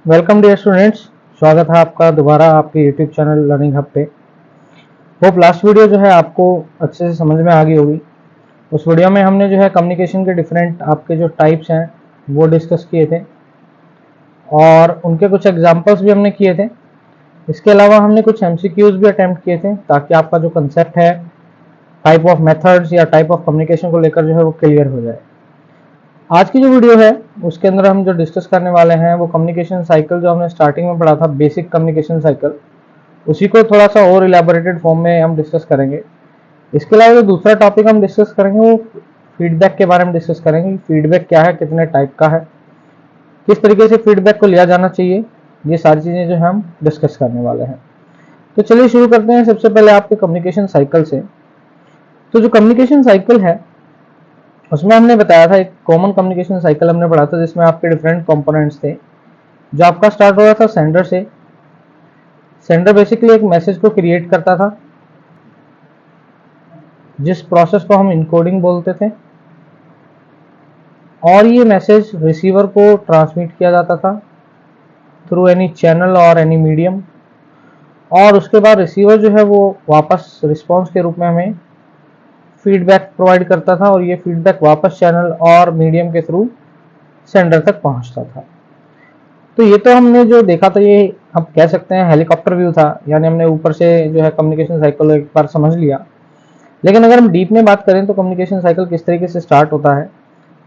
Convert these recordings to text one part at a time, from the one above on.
Welcome dear students, स्वागत है आपका दोबारा आपके यूट्यूब चैनल लर्निंग हब पे। होप लास्ट वीडियो जो है आपको अच्छे से समझ में आ गई होगी। उस वीडियो में हमने जो है कम्युनिकेशन के डिफरेंट आपके जो टाइप्स हैं वो डिस्कस किए थे और उनके कुछ एग्जांपल्स भी हमने किए थे। इसके अलावा हमने कुछ एमसीक्यूज भी अटेम्प्ट किए थे ताकि आपका जो कंसेप्ट है टाइप ऑफ मेथड्स या टाइप ऑफ कम्युनिकेशन को लेकर जो है वो क्लियर हो जाए। आज की जो वीडियो है उसके अंदर हम जो डिस्कस करने वाले हैं वो कम्युनिकेशन साइकिल जो हमने स्टार्टिंग में पढ़ा था, बेसिक कम्युनिकेशन साइकिल, उसी को थोड़ा सा और इलेबोरेटेड फॉर्म में हम डिस्कस करेंगे। इसके अलावा जो दूसरा टॉपिक हम डिस्कस करेंगे वो फीडबैक के बारे में डिस्कस करेंगे। फीडबैक क्या है, कितने टाइप का है, किस तरीके से फीडबैक को लिया जाना चाहिए, ये सारी चीज़ें जो है हम डिस्कस करने वाले हैं। तो चलिए शुरू करते हैं सबसे पहले आपके कम्युनिकेशन साइकिल से। तो जो कम्युनिकेशन साइकिल है उसमें हमने बताया था एक कॉमन कम्युनिकेशन साइकिल हमने पढ़ा था जिसमें आपके डिफरेंट कंपोनेंट्स थे। जो आपका स्टार्ट हो रहा था सेंडर से। सेंडर बेसिकली एक मैसेज को क्रिएट करता था जिस प्रोसेस को हम इनकोडिंग बोलते थे, और ये मैसेज रिसीवर को ट्रांसमिट किया जाता था थ्रू एनी चैनल और एनी मीडियम, और उसके बाद रिसीवर जो है वो वापस रिस्पॉन्स के रूप में हमें फीडबैक प्रोवाइड करता था और ये फीडबैक वापस चैनल और मीडियम के थ्रू सेंडर तक पहुंचता था। तो ये तो हमने जो देखा था ये आप कह सकते हैं हेलीकॉप्टर व्यू था, यानी हमने ऊपर से जो है कम्युनिकेशन साइकिल एक बार समझ लिया। लेकिन अगर हम डीप में बात करें तो कम्युनिकेशन साइकिल किस तरीके से स्टार्ट होता है,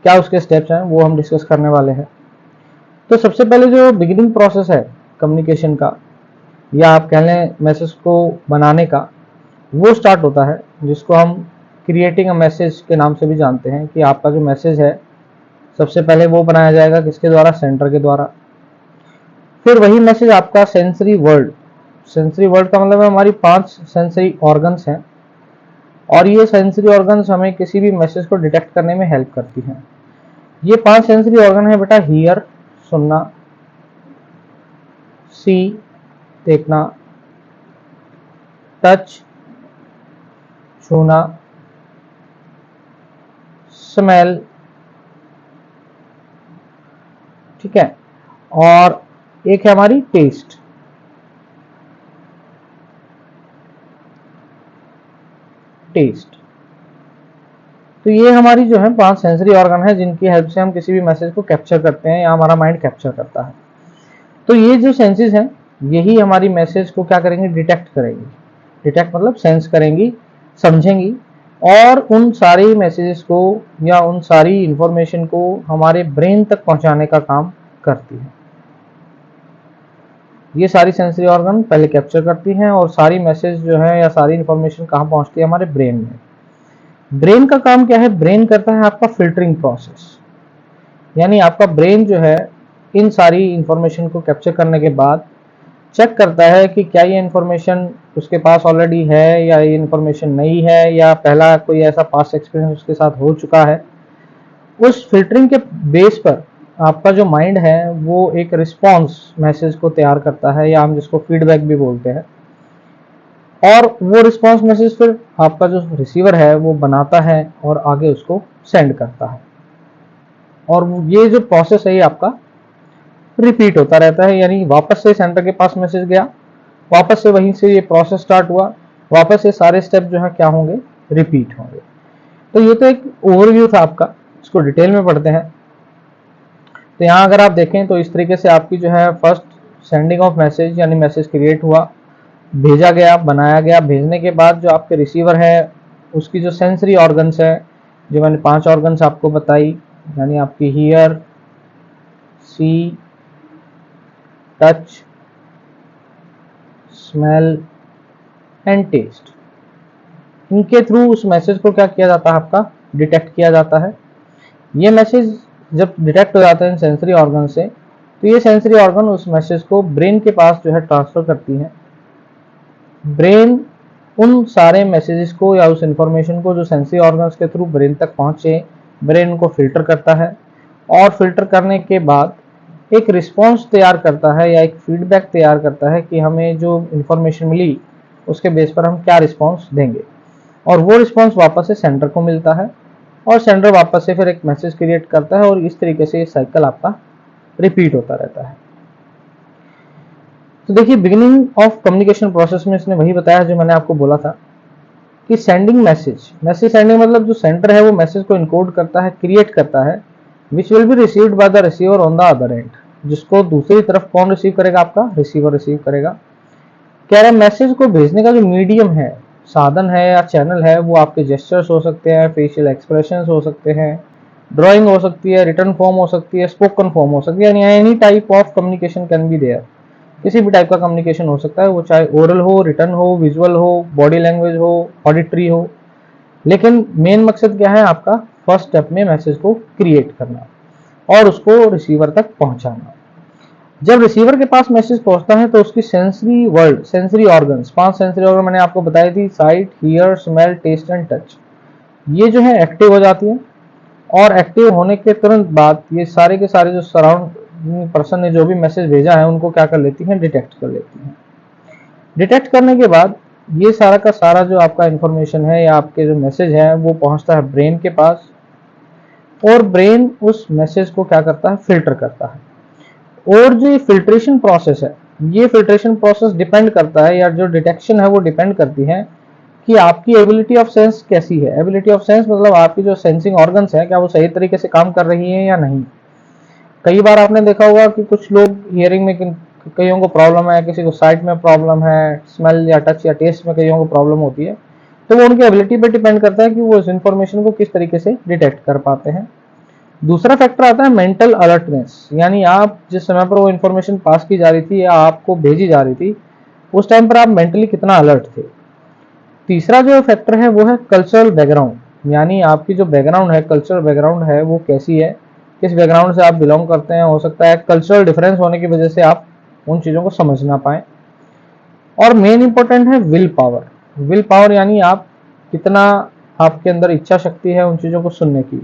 क्या उसके स्टेप्स हैं, वो हम डिस्कस करने वाले हैं। तो सबसे पहले जो बिगिनिंग प्रोसेस है कम्युनिकेशन का, या आप कह लें मैसेज को बनाने का, वो स्टार्ट होता है जिसको हम क्रिएटिंग अ मैसेज के नाम से भी जानते हैं। कि आपका जो मैसेज है सबसे पहले वो बनाया जाएगा किसके द्वारा, सेंडर के द्वारा। फिर वही मैसेज आपका सेंसरी वर्ल्ड, सेंसरी वर्ल्ड का मतलब है हमारी 5 सेंसरी ऑर्गन्स हैं, और ये सेंसरी ऑर्गन्स हमें किसी भी मैसेज को डिटेक्ट करने में हेल्प करती हैं। ये 5 सेंसरी ऑर्गन है बेटा, हियर सुनना, सी देखना, टच छूना, स्मेल, ठीक है, और एक है हमारी टेस्ट। टेस्ट तो ये हमारी जो है 5 सेंसरी ऑर्गन है जिनकी हेल्प से हम किसी भी मैसेज को कैप्चर करते हैं या हमारा माइंड कैप्चर करता है। तो ये जो सेंसेस हैं यही हमारी मैसेज को क्या करेंगे, डिटेक्ट करेंगी। डिटेक्ट मतलब सेंस करेंगी, समझेंगी, और उन सारी मैसेजेस को या उन सारी इंफॉर्मेशन को हमारे ब्रेन तक पहुंचाने का काम करती है। ये सारी सेंसरी ऑर्गन पहले कैप्चर करती हैं और सारी मैसेज जो है या सारी इंफॉर्मेशन कहाँ पहुंचती है, हमारे ब्रेन में। ब्रेन का काम क्या है, ब्रेन करता है आपका फिल्टरिंग प्रोसेस, यानी आपका ब्रेन जो है इन सारी इंफॉर्मेशन को कैप्चर करने के बाद चेक करता है कि क्या ये इंफॉर्मेशन उसके पास ऑलरेडी है या ये इंफॉर्मेशन नई है, या पहला कोई ऐसा पास्ट एक्सपीरियंस उसके साथ हो चुका है। उस फिल्टरिंग के बेस पर आपका जो माइंड है वो एक रिस्पॉन्स मैसेज को तैयार करता है, या हम जिसको फीडबैक भी बोलते हैं, और वो रिस्पॉन्स मैसेज फिर आपका जो रिसीवर है वो बनाता है और आगे उसको सेंड करता है। और ये जो प्रोसेस है ये आपका रिपीट होता रहता है, यानी वापस से सेंडर के पास मैसेज गया, वापस से वहीं से ये प्रोसेस स्टार्ट हुआ, वापस से सारे स्टेप जो है क्या होंगे, रिपीट होंगे। तो ये तो एक ओवरव्यू था आपका, इसको डिटेल में पढ़ते हैं। तो यहाँ अगर आप देखें तो इस तरीके से आपकी जो है फर्स्ट सेंडिंग ऑफ मैसेज, यानी मैसेज क्रिएट हुआ, भेजा गया, बनाया गया। भेजने के बाद जो आपके रिसीवर है उसकी जो सेंसरी ऑर्गन्स है, जो मैंने 5 ऑर्गन्स आपको बताई, यानी आपकी hear, see, touch, smell and taste, इनके थ्रू उस मैसेज को क्या किया जाता है, आपका डिटेक्ट किया जाता है। ये मैसेज जब डिटेक्ट हो जाता है इन सेंसरी ऑर्गन से, तो ये सेंसरी ऑर्गन उस मैसेज को ब्रेन के पास जो है ट्रांसफर करती है। ब्रेन उन सारे मैसेजेस को या उस इंफॉर्मेशन को जो सेंसरी ऑर्गन्स के थ्रू ब्रेन तक पहुंचे, ब्रेन को फिल्टर करता है, और फिल्टर करने के बाद एक रिस्पॉन्स तैयार करता है या एक फीडबैक तैयार करता है कि हमें जो इंफॉर्मेशन मिली उसके बेस पर हम क्या रिस्पॉन्स देंगे, और वो रिस्पॉन्स वापस से सेंडर को मिलता है, और सेंडर वापस से फिर एक मैसेज क्रिएट करता है, और इस तरीके से ये साइकिल आपका रिपीट होता रहता है। तो देखिए बिगिनिंग ऑफ कम्युनिकेशन प्रोसेस में इसने वही बताया जो मैंने आपको बोला था कि सेंडिंग मैसेज सेंडिंग मतलब जो सेंडर है वो मैसेज को इनकोड करता है, क्रिएट करता है, which will be received by the receiver on the other and. जिसको दूसरी तरफ कौन रिसीव करेगा? आपका रिसीवर रिसीव करेगा। कह रहा है मैसेज को भेजने का जो मीडियम है, साधन है या चैनल है, वो आपके जेस्चर्स हो सकते हैं, फेशियल एक्सप्रेशंस हो सकते हैं, ड्राइंग हो सकती है, रिटर्न फॉर्म हो सकती है, स्पोकन फॉर्म हो सकती है, यानी any type of communication can be there. किसी भी टाइप का कम्युनिकेशन हो सकता है, वो चाहे ओरल हो, रिटर्न हो, विजुअल हो, बॉडी लैंग्वेज हो, ऑडिटरी हो। लेकिन मेन मकसद क्या है आपका? फर्स्ट स्टेप में मैसेज को क्रिएट करना और उसको रिसीवर तक पहुंचाना। जब रिसीवर के पास मैसेज पहुंचता है तो उसकी sensory world, sensory organs, 5 sensory organ मैंने आपको बताई थी, sight, hear, smell, taste and touch, ये जो है एक्टिव हो जाती है। और एक्टिव होने के तुरंत बाद ये सारे के सारे जो सराउंड पर्सन ने जो भी मैसेज भेजा है उनको क्या कर लेती हैं? डिटेक्ट कर लेती हैं। डिटेक्ट करने के बाद ये सारा का सारा जो आपका इंफॉर्मेशन है या आपके जो मैसेज है वो पहुंचता है ब्रेन के पास, और ब्रेन उस मैसेज को क्या करता है? फिल्टर करता है। और जो ये फिल्ट्रेशन प्रोसेस है, ये फिल्ट्रेशन प्रोसेस डिपेंड करता है, या जो डिटेक्शन है वो डिपेंड करती है कि आपकी एबिलिटी ऑफ सेंस कैसी है। एबिलिटी ऑफ सेंस मतलब आपकी जो सेंसिंग ऑर्गन्स है, क्या वो सही तरीके से काम कर रही है या नहीं। कई बार आपने देखा होगा कि कुछ लोग हियरिंग में कईयों को प्रॉब्लम है, किसी को साइट में प्रॉब्लम है, स्मेल या टच या टेस्ट में कईयों को प्रॉब्लम होती है, तो वो उनकी एबिलिटी पे डिपेंड करता है कि वो इस इंफॉर्मेशन को किस तरीके से डिटेक्ट कर पाते हैं। दूसरा फैक्टर आता है मेंटल अलर्टनेस, यानी आप जिस समय पर वो इन्फॉर्मेशन पास की जा रही थी या आपको भेजी जा रही थी, उस टाइम पर आप मेंटली कितना अलर्ट थे। तीसरा जो फैक्टर है वो है कल्चरल बैकग्राउंड, यानी आपकी जो बैकग्राउंड है, कल्चरल बैकग्राउंड है, वो कैसी है, किस बैकग्राउंड से आप बिलोंग करते हैं। हो सकता है कल्चरल डिफरेंस होने की वजह से आप उन चीज़ों को समझ ना पाए। और मेन इंपॉर्टेंट है विल पावर। विल पावर यानी आप कितना, आपके अंदर इच्छा शक्ति है उन चीज़ों को सुनने की।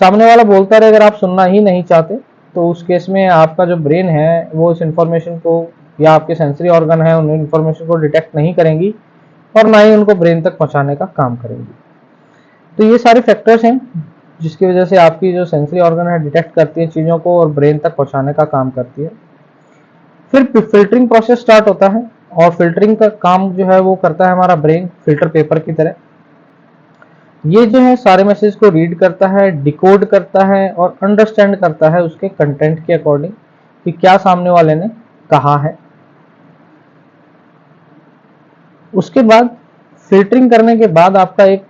सामने वाला बोलता रहे, अगर आप सुनना ही नहीं चाहते तो उस केस में आपका जो ब्रेन है वो इस इंफॉर्मेशन को, या आपके सेंसरी ऑर्गन है उन इंफॉर्मेशन को डिटेक्ट नहीं करेंगी और ना ही उनको ब्रेन तक पहुंचाने का काम करेंगी। तो ये सारे फैक्टर्स हैं जिसकी वजह से आपकी जो सेंसरी ऑर्गन है डिटेक्ट करती है चीज़ों को और ब्रेन तक पहुंचाने का काम करती है। फिर फिल्टरिंग प्रोसेस स्टार्ट होता है, और फिल्टरिंग का काम जो है वो करता है हमारा ब्रेन, फिल्टर पेपर की तरह। ये जो है सारे मैसेज को रीड करता है, डिकोड करता है और अंडरस्टैंड करता है उसके कंटेंट के अकॉर्डिंग कि क्या सामने वाले ने कहा है। उसके बाद फिल्टरिंग करने के बाद आपका एक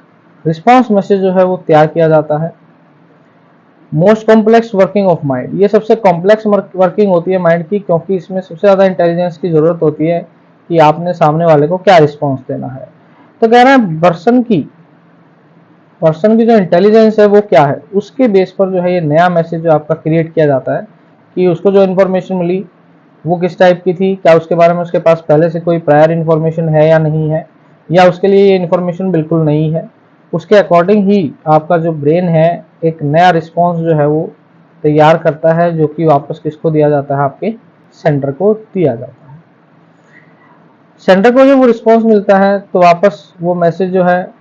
रिस्पॉन्स मैसेज जो है वो तैयार किया जाता है। Most complex working of mind, ये सबसे कॉम्प्लेक्स वर्किंग होती है माइंड की, क्योंकि इसमें सबसे ज़्यादा इंटेलिजेंस की ज़रूरत होती है कि आपने सामने वाले को क्या रिस्पॉन्स देना है। तो कह रहा है पर्सन की जो इंटेलिजेंस है वो क्या है, उसके बेस पर जो है ये नया मैसेज जो आपका क्रिएट किया जाता है कि उसको जो इन्फॉर्मेशन मिली वो किस टाइप की थी, क्या उसके बारे में उसके पास पहले से कोई प्रायर इन्फॉर्मेशन है या नहीं है, या उसके लिए ये इन्फॉर्मेशन बिल्कुल नहीं है। उसके अकॉर्डिंग ही आपका जो ब्रेन है एक नया रिस्पॉन्स जो है वो तैयार करता है, जो कि वापस किसको दिया जाता है? आपके सेंडर को दिया जाता है। सेंडर को जब वो रिस्पॉन्स मिलता है तो वापस वो मैसेज जो है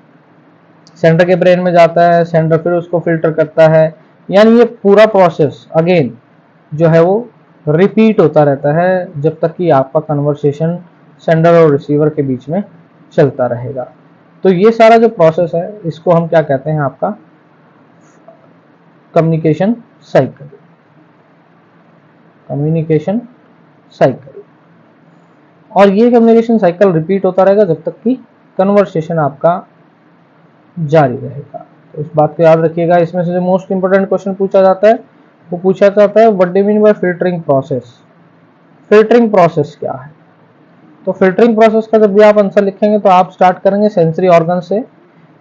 सेंडर के ब्रेन में जाता है, सेंडर फिर उसको फिल्टर करता है, यानी ये पूरा प्रोसेस अगेन जो है वो रिपीट होता रहता है जब तक कि आपका कन्वर्सेशन सेंडर और रिसीवर के बीच में चलता रहेगा। तो ये सारा जो प्रोसेस है इसको हम क्या कहते हैं? आपका कम्युनिकेशन साइकिल। कम्युनिकेशन साइकिल, और ये कम्युनिकेशन साइकिल रिपीट होता रहेगा जब तक कि कन्वर्सेशन आपका जारी रहेगा। तो इस बात को याद रखिएगा। इसमें से जो मोस्ट इंपोर्टेंट क्वेश्चन पूछा जाता है वो पूछा जाता है what do mean by filtering process. Filtering process क्या है? तो फिल्टरिंग प्रोसेस का जब भी आप आंसर लिखेंगे तो आप स्टार्ट करेंगे सेंसरी ऑर्गन से,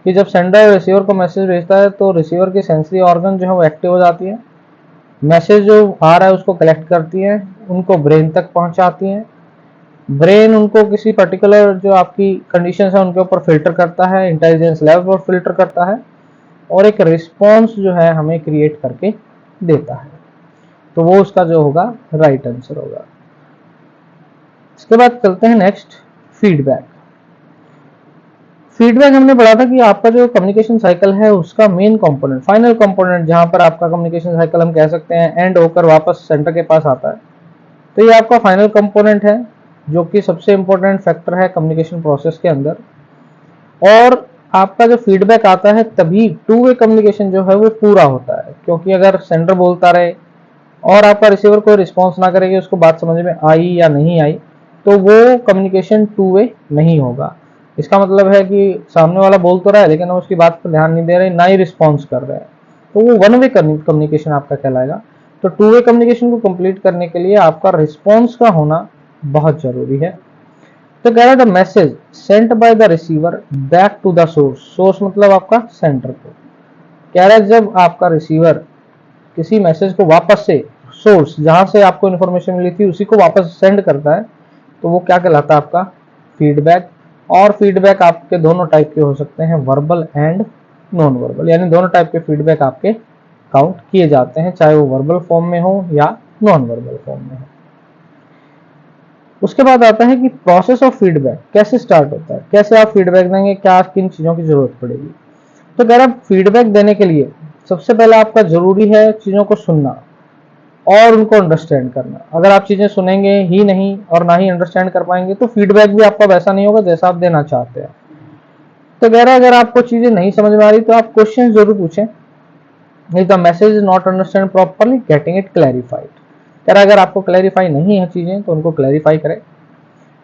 कि जब सेंडर रिसीवर को मैसेज भेजता है तो रिसीवर की सेंसरी ऑर्गन जो है वो एक्टिव हो जाती है, मैसेज जो आ रहा है उसको कलेक्ट करती है, उनको ब्रेन तक पहुंचाती है, ब्रेन उनको किसी पर्टिकुलर जो आपकी कंडीशन है उनके ऊपर फिल्टर करता है, इंटेलिजेंस लेवल पर फिल्टर करता है, और एक रिस्पॉन्स जो है हमें क्रिएट करके देता है। तो वो उसका जो होगा राइट आंसर होगा। इसके बाद चलते हैं नेक्स्ट, फीडबैक। फीडबैक हमने पढ़ा था कि आपका जो कम्युनिकेशन साइकिल है उसका मेन कंपोनेंट, फाइनल कंपोनेंट, जहां पर आपका कम्युनिकेशन साइकिल हम कह सकते हैं एंड होकर वापस सेंटर के पास आता है, तो ये आपका फाइनल कंपोनेंट है जो कि सबसे इम्पोर्टेंट फैक्टर है कम्युनिकेशन प्रोसेस के अंदर। और आपका जो फीडबैक आता है तभी टू वे कम्युनिकेशन जो है वो पूरा होता है, क्योंकि अगर सेंडर बोलता रहे और आपका रिसीवर कोई रिस्पॉन्स ना करेगी, उसको बात समझ में आई या नहीं आई, तो वो कम्युनिकेशन टू वे नहीं होगा। इसका मतलब है कि सामने वाला बोल तो रहा है लेकिन हम उसकी बात पर ध्यान नहीं दे रहे, ना ही रिस्पॉन्स कर रहे हैं, तो वो वन वे कम्युनिकेशन आपका कहलाएगा। तो टू वे कम्युनिकेशन को कंप्लीट करने के लिए आपका रिस्पॉन्स का होना बहुत जरूरी है। तो कह रहा है the message sent by the receiver back to the source, source मतलब आपका सेंटर को। कह रहा है जब आपका रिसीवर किसी मैसेज को वापस से सोर्स जहां से आपको इन्फॉर्मेशन मिली थी उसी को वापस सेंड करता है, तो वो क्या कहलाता है आपका फीडबैक। और फीडबैक आपके दोनों टाइप के हो सकते हैं, वर्बल एंड नॉन वर्बल, यानी दोनों टाइप के फीडबैक आपके काउंट किए जाते हैं, चाहे वो वर्बल फॉर्म में हो या नॉन वर्बल फॉर्म में हो। उसके बाद आता है कि प्रोसेस ऑफ फीडबैक कैसे स्टार्ट होता है, कैसे आप फीडबैक देंगे, क्या किन चीजों की जरूरत पड़ेगी। तो अगर आप फीडबैक देने के लिए सबसे पहले आपका जरूरी है चीजों को सुनना और उनको अंडरस्टैंड करना। अगर आप चीजें सुनेंगे ही नहीं और ना ही अंडरस्टैंड कर पाएंगे तो फीडबैक भी आपका वैसा नहीं होगा जैसा आप देना चाहते हैं। तो कह रहा है अगर आपको चीजें नहीं समझ में आ रही तो आप क्वेश्चन जरूर पूछें। नहीं the message is not understand properly getting it clarified. कह रहा है अगर आपको क्लैरिफाई नहीं है चीजें तो उनको क्लैरिफाई करें।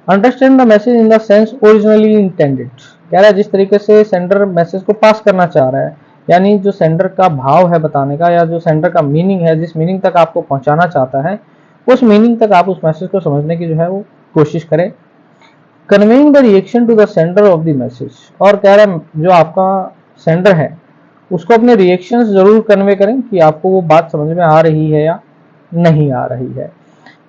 Understand the message in the sense originally intended. कह रहा है जिस तरीके से सेंडर मैसेज को पास करना चाह रहा है, यानी जो सेंडर का भाव है बताने का, या जो सेंडर का मीनिंग है, जिस मीनिंग तक आपको पहुंचाना चाहता है, उस मीनिंग तक आप उस मैसेज को समझने की जो है वो कोशिश करें। Conveying the reaction to the sender of the message. और कह रहा है जो आपका सेंडर है उसको अपने रिएक्शंस जरूर कन्वे करें कि आपको वो बात समझ में आ रही है या नहीं आ रही है।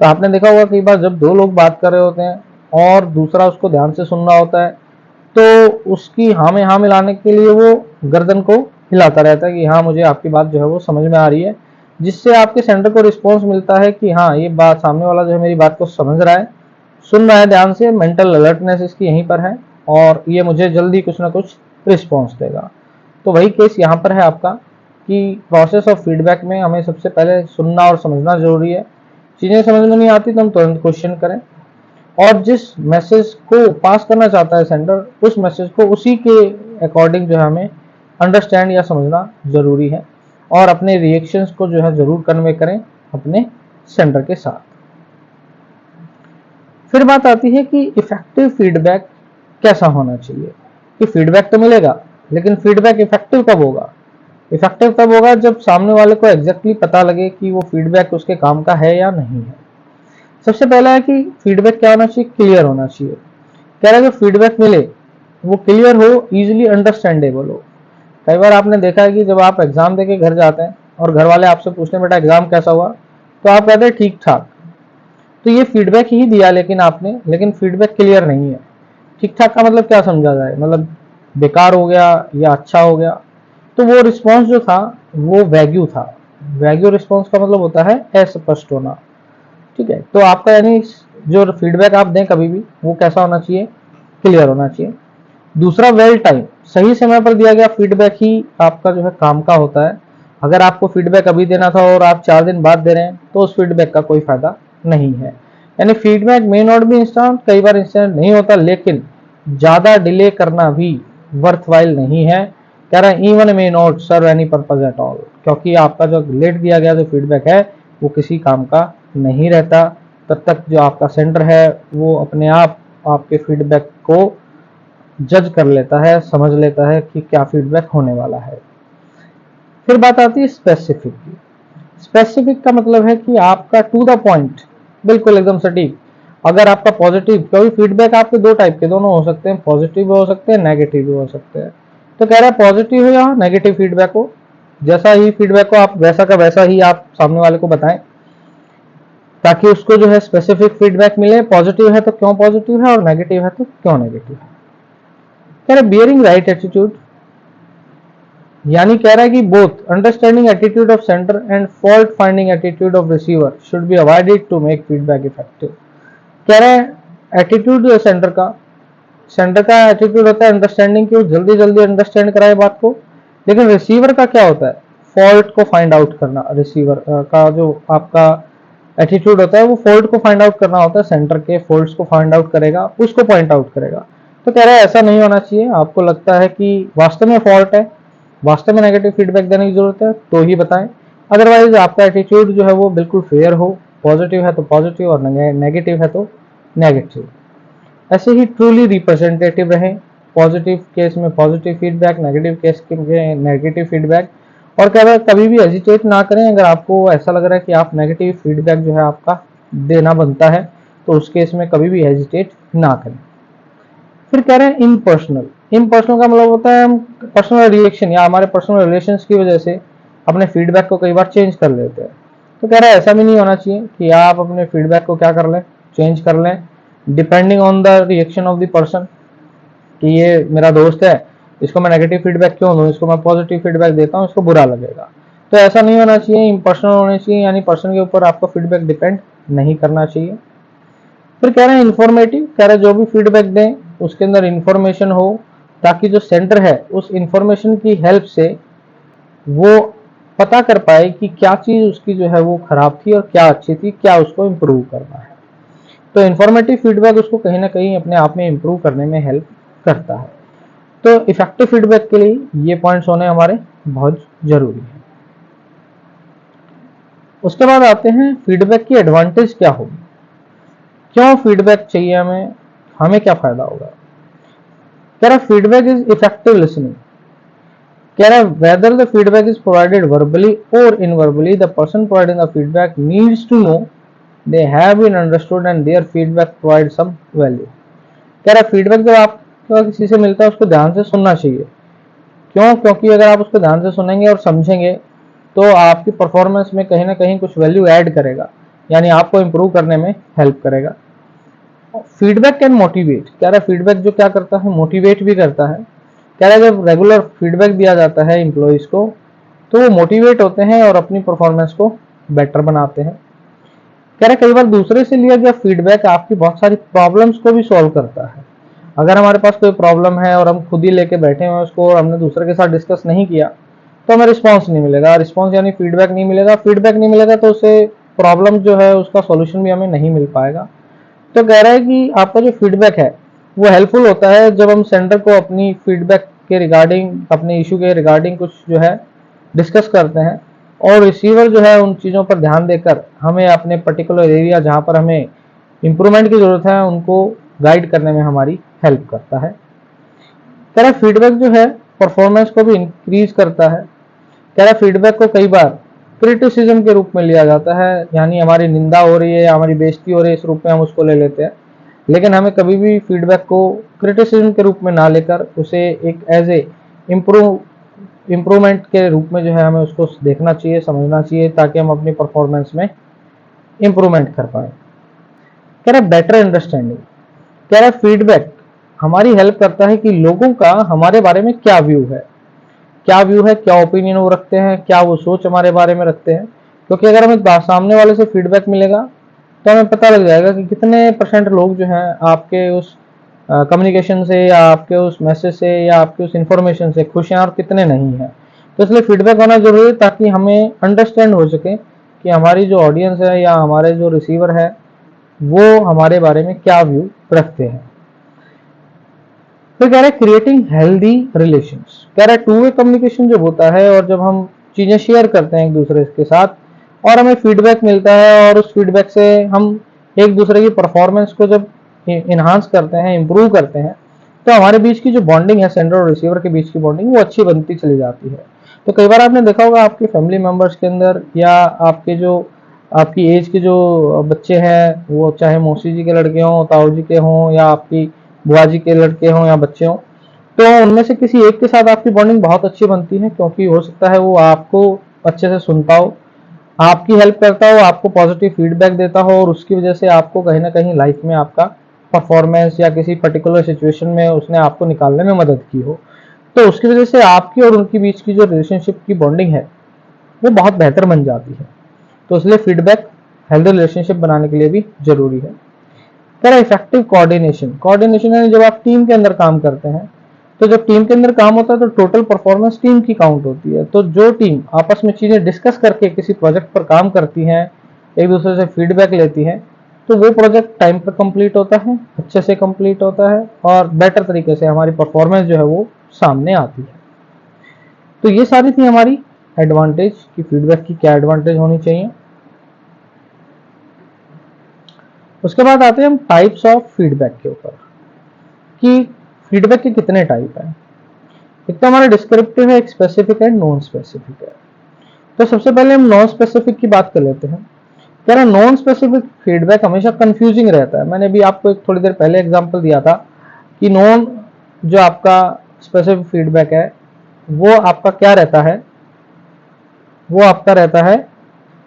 तो आपने देखा होगा कई बार जब दो लोग बात कर रहे होते हैं और दूसरा उसको ध्यान से सुन रहा होता है, तो उसकी हाँ में हाँ मिलाने के लिए वो गर्दन को हिलाता रहता है कि हाँ मुझे आपकी बात जो है वो समझ में आ रही है, जिससे आपके सेंडर को रिस्पॉन्स मिलता है कि हाँ ये बात सामने वाला जो है मेरी बात को समझ रहा है, सुन रहा है ध्यान से, मेंटल अलर्टनेस इसकी यहीं पर है और ये मुझे जल्दी कुछ ना कुछ रिस्पॉन्स देगा। तो वही केस यहाँ पर है आपका कि प्रोसेस ऑफ फीडबैक में हमें सबसे पहले सुनना और समझना जरूरी है। चीजें समझ में नहीं आती तो हम तुरंत क्वेश्चन करें, और जिस मैसेज को पास करना चाहता है सेंडर उस मैसेज को उसी के अकॉर्डिंग जो है हमें अंडरस्टैंड या समझना जरूरी है, और अपने रिएक्शंस को जो है जरूर कन्वे करें अपने सेंडर के साथ। फिर बात आती है कि इफेक्टिव फीडबैक कैसा होना चाहिए। कि फीडबैक तो मिलेगा लेकिन फीडबैक इफेक्टिव कब होगा। इफेक्टिव तब होगा जब सामने वाले को एग्जैक्टली पता लगे कि वो फीडबैक उसके काम का है या नहीं है। सबसे पहला है कि फीडबैक क्या होना चाहिए, क्लियर होना चाहिए। कह रहा है जो फीडबैक मिले वो क्लियर हो, इजिली अंडरस्टैंडेबल हो। कई बार आपने देखा है कि जब आप एग्जाम देके घर जाते हैं और घर वाले आपसे पूछते हैं बेटा एग्जाम कैसा हुआ, तो आप कहते हैं ठीक ठाक। तो ये फीडबैक ही दिया लेकिन आपने, लेकिन फीडबैक क्लियर नहीं है। ठीक ठाक का मतलब क्या समझा जाए, मतलब बेकार हो गया या अच्छा हो गया। तो वो रिस्पॉन्स जो था वो वैग्यू था। वैग्यू रिस्पॉन्स का मतलब होता है अस्पष्ट होना। ठीक है, तो आपका यानी जो फीडबैक आप दें कभी भी वो कैसा होना चाहिए, क्लियर होना चाहिए। दूसरा वेल टाइम, सही समय पर दिया गया फीडबैक ही आपका जो है काम का होता है। अगर आपको फीडबैक अभी देना था और आप 4 दिन बाद दे रहे हैं तो उस फीडबैक का कोई फायदा नहीं है। यानी feedback may not be instant, कई बार इंस्टेंट नहीं होता, लेकिन ज्यादा डिले करना भी वर्थवाइल नहीं है। कह रहा है even may not serve any purpose at all, क्योंकि आपका जो लेट दिया गया जो फीडबैक है वो किसी काम का नहीं रहता। तब तक जो आपका सेंटर है वो अपने आप आपके फीडबैक को जज कर लेता है, समझ लेता है कि क्या फीडबैक होने वाला है। फिर बात आती है स्पेसिफिक की। स्पेसिफिक का मतलब है कि आपका टू द पॉइंट, बिल्कुल एकदम सटीक। अगर आपका पॉजिटिव, क्योंकि फीडबैक आपके दो टाइप के दोनों हो सकते हैं, पॉजिटिव भी हो सकते हैं, नेगेटिव भी हो सकते हैं। तो कह रहा है पॉजिटिव हो या नेगेटिव फीडबैक हो, जैसा ही फीडबैक हो आप वैसा का वैसा ही आप सामने वाले को बताएं, ताकि उसको जो है स्पेसिफिक फीडबैक मिले। पॉजिटिव है तो क्यों पॉजिटिव है और नेगेटिव है तो क्यों नेगेटिव है। कह रहा है बियरिंग राइट एटीट्यूड, यानी कह रहा है कि both understanding attitude of sender and fault finding attitude of receiver should be avoided to make feedback effective. कह रहे हैं एटीट्यूड जो है सेंडर का एटीट्यूड होता है अंडरस्टैंडिंग की, जल्दी जल्दी अंडरस्टैंड कराए बात को। लेकिन रिसीवर का क्या होता है, फॉल्ट को फाइंड आउट करना। रिसीवर का जो आपका एटीट्यूड होता है वो फॉल्ट को फाइंड आउट करना होता है, सेंटर के फॉल्ट्स को फाइंड आउट करेगा, उसको पॉइंट आउट करेगा। तो कह रहा है ऐसा नहीं होना चाहिए, आपको लगता है कि वास्तव में फॉल्ट है, वास्तव में नेगेटिव फीडबैक देने की जरूरत है तो ही बताएं, अदरवाइज आपका एटीट्यूड जो है वो बिल्कुल फेयर हो, पॉजिटिव है तो पॉजिटिव और नेगेटिव है तो नेगेटिव। ऐसे ही ट्रूली रिप्रेजेंटेटिव रहें, पॉजिटिव केस में पॉजिटिव फीडबैक, नेगेटिव केस में नेगेटिव फीडबैक। और कभी भी हेजिटेट ना करें, अगर आपको ऐसा लग रहा है कि आप नेगेटिव फीडबैक जो है आपका देना बनता है तो उस केस में कभी भी हेजिटेट ना करें। फिर कह रहे हैं इम्पर्सनल। इम्पर्सनल का मतलब होता है हम पर्सनल रिएक्शन या हमारे पर्सनल रिलेशंस की वजह से अपने फीडबैक को कई बार चेंज कर लेते हैं। तो कह रहा है ऐसा भी नहीं होना चाहिए कि आप अपने फीडबैक को क्या कर लें, चेंज कर लें depending on the reaction of the person, कि ये मेरा दोस्त है, इसको मैं नेगेटिव फीडबैक क्यों दूं, इसको मैं पॉजिटिव फीडबैक देता हूं, इसको बुरा लगेगा। तो ऐसा नहीं होना चाहिए, इम्पर्सनल होने चाहिए, यानी पर्सन के ऊपर आपका फीडबैक डिपेंड नहीं करना चाहिए। फिर कह रहे हैं इन्फॉर्मेटिव, कह रहे हैं जो भी फीडबैक दें उसके अंदर इंफॉर्मेशन हो, ताकि जो सेंटर है उस इंफॉर्मेशन की हेल्प से वो पता कर पाए कि क्या चीज उसकी जो है वो खराब थी और क्या अच्छी थी, क्या उसको इम्प्रूव करना है। तो इन्फॉर्मेटिव फीडबैक उसको कहीं ना कहीं अपने आप में इम्प्रूव करने में हेल्प करता है। तो इफेक्टिव फीडबैक के लिए ये पॉइंट्स होने हमारे बहुत जरूरी है। उसके बाद आते हैं फीडबैक की एडवांटेज क्या होगी, क्यों फीडबैक चाहिए हमें, हमें क्या फायदा होगा। कह रहा फीडबैक इज इफेक्टिव लिसनिंग, कह रहा whether the feedback is provided verbally और nonverbally the person providing the feedback needs to know they have been understood and their feedback provide some value. कह रहा फीडबैक जब आपको किसी से मिलता है उसको ध्यान से सुनना चाहिए। क्यों? क्योंकि अगर आप उसको ध्यान से सुनेंगे और समझेंगे तो आपकी परफॉर्मेंस में कहीं ना कहीं कुछ वैल्यू ऐड करेगा, यानी आपको इंप्रूव करने में हेल्प करेगा। फीडबैक कैन मोटिवेट, कह रहा है फीडबैक जो क्या करता है मोटिवेट भी करता है। कह रहा है जब रेगुलर फीडबैक दिया जाता है एम्प्लॉइज को तो वो मोटिवेट होते हैं और अपनी परफॉर्मेंस को बेटर बनाते हैं। कह रहा है कई बार दूसरे से लिया गया फीडबैक आपकी बहुत सारी प्रॉब्लम्स को भी सॉल्व करता है। अगर हमारे पास कोई प्रॉब्लम है और हम खुद ही लेके बैठे हुए उसको और हमने दूसरे के साथ डिस्कस नहीं किया तो हमें रिस्पॉन्स नहीं मिलेगा, रिस्पॉन्स यानी फीडबैक नहीं मिलेगा, फीडबैक नहीं मिलेगा तो उसे प्रॉब्लम जो है उसका सॉल्यूशन भी हमें नहीं मिल पाएगा। तो कह रहा है कि आपका जो फीडबैक है वो हेल्पफुल होता है जब हम सेंडर को अपनी फीडबैक के रिगार्डिंग, अपने इशू के रिगार्डिंग कुछ जो है डिस्कस करते हैं और रिसीवर जो है उन चीज़ों पर ध्यान देकर हमें अपने पर्टिकुलर एरिया जहाँ पर हमें इम्प्रूवमेंट की जरूरत है उनको गाइड करने में हमारी हेल्प करता है। कह रहा फीडबैक जो है परफॉर्मेंस को भी इंक्रीज करता है। कह रहा फीडबैक को कई बार क्रिटिसिज्म के रूप में लिया जाता है, यानी हमारी निंदा हो रही है या हमारी बेइज्जती हो रही है इस रूप में हम उसको ले लेते हैं। लेकिन हमें कभी भी फीडबैक को क्रिटिसिज्म के रूप में ना लेकर उसे एक एज ए इम्प्रूवमेंट के रूप में जो है हमें उसको देखना चाहिए, समझना चाहिए, ताकि हम अपनी परफॉर्मेंस में इम्प्रूवमेंट कर पाए। कह रहा बेटर अंडरस्टैंडिंग, कह रहा फीडबैक हमारी हेल्प करता है कि लोगों का हमारे बारे में क्या व्यू है, क्या व्यू है, क्या ओपिनियन वो रखते हैं, क्या वो सोच हमारे बारे में रखते हैं। क्योंकि अगर हमें सामने वाले से फीडबैक मिलेगा तो हमें पता लग जाएगा कि कितने परसेंट लोग जो हैं आपके उस कम्युनिकेशन से या आपके उस मैसेज से या आपके उस इंफॉर्मेशन से खुश हैं और कितने नहीं हैं। तो इसलिए फीडबैक होना जरूरी है ताकि हमें अंडरस्टैंड हो सके कि हमारी जो ऑडियंस है या हमारे जो रिसीवर है वो हमारे बारे में क्या व्यू रखते हैं। तो कह रहा है क्रिएटिंग हेल्दी रिलेशंस, कह रहा है टू वे कम्युनिकेशन जब होता है और जब हम चीजें शेयर करते हैं एक दूसरे के साथ और हमें फीडबैक मिलता है और उस फीडबैक से हम एक दूसरे की परफॉर्मेंस को जब इन्हांस करते हैं, इम्प्रूव करते हैं, तो हमारे बीच की जो बॉन्डिंग है सेंडर और रिसीवर के बीच की बॉन्डिंग वो अच्छी बनती चली जाती है। तो कई बार आपने देखा होगा आपके फैमिली मेंबर्स के अंदर या आपके जो आपकी एज के जो बच्चे हैं वो चाहे मौसी जी के लड़के हों, ताऊ जी के हों या आपकी बुआ जी के लड़के हों या बच्चे हों, तो उनमें से किसी एक के साथ आपकी बॉन्डिंग बहुत अच्छी बनती है क्योंकि हो सकता है वो आपको अच्छे से सुनता हो, आपकी हेल्प करता हो, आपको पॉजिटिव फीडबैक देता हो और उसकी वजह से आपको कहीं ना कहीं लाइफ में आपका परफॉर्मेंस या किसी पर्टिकुलर सिचुएशन में उसने आपको निकालने में मदद की हो। तो उसकी वजह से आपकी और उनके बीच की जो रिलेशनशिप की बॉन्डिंग है वो बहुत बेहतर बन जाती है। तो इसलिए फीडबैक हेल्दी रिलेशनशिप बनाने के लिए भी जरूरी है। कह रहा इफेक्टिव कोऑर्डिनेशन, कोऑर्डिनेशन यानी जब आप टीम के अंदर काम करते हैं तो जब टीम के अंदर काम होता है तो टोटल परफॉर्मेंस टीम की काउंट होती है। तो जो टीम आपस में चीजें डिस्कस करके किसी प्रोजेक्ट पर काम करती हैं एक दूसरे से फीडबैक लेती हैं, तो वो प्रोजेक्ट टाइम पर कंप्लीट होता है, अच्छे से कंप्लीट होता है और बेटर तरीके से हमारी परफॉर्मेंस जो है वो सामने आती है। तो ये सारी थी हमारी एडवांटेज कि फीडबैक की क्या एडवांटेज होनी चाहिए। उसके बाद आते हैं हम टाइप्स ऑफ फीडबैक के ऊपर कि फीडबैक के कितने टाइप हैं। एक तो हमारा डिस्क्रिप्टिव है, एक स्पेसिफिक है, नॉन स्पेसिफिक है। तो सबसे पहले हम नॉन स्पेसिफिक की बात कर लेते हैं। कह रहा नॉन स्पेसिफिक फीडबैक हमेशा कंफ्यूजिंग रहता है। मैंने भी आपको एक थोड़ी देर पहले एग्जांपल दिया था कि नॉन जो आपका स्पेसिफिक फीडबैक है वो आपका क्या रहता है, वो आपका रहता है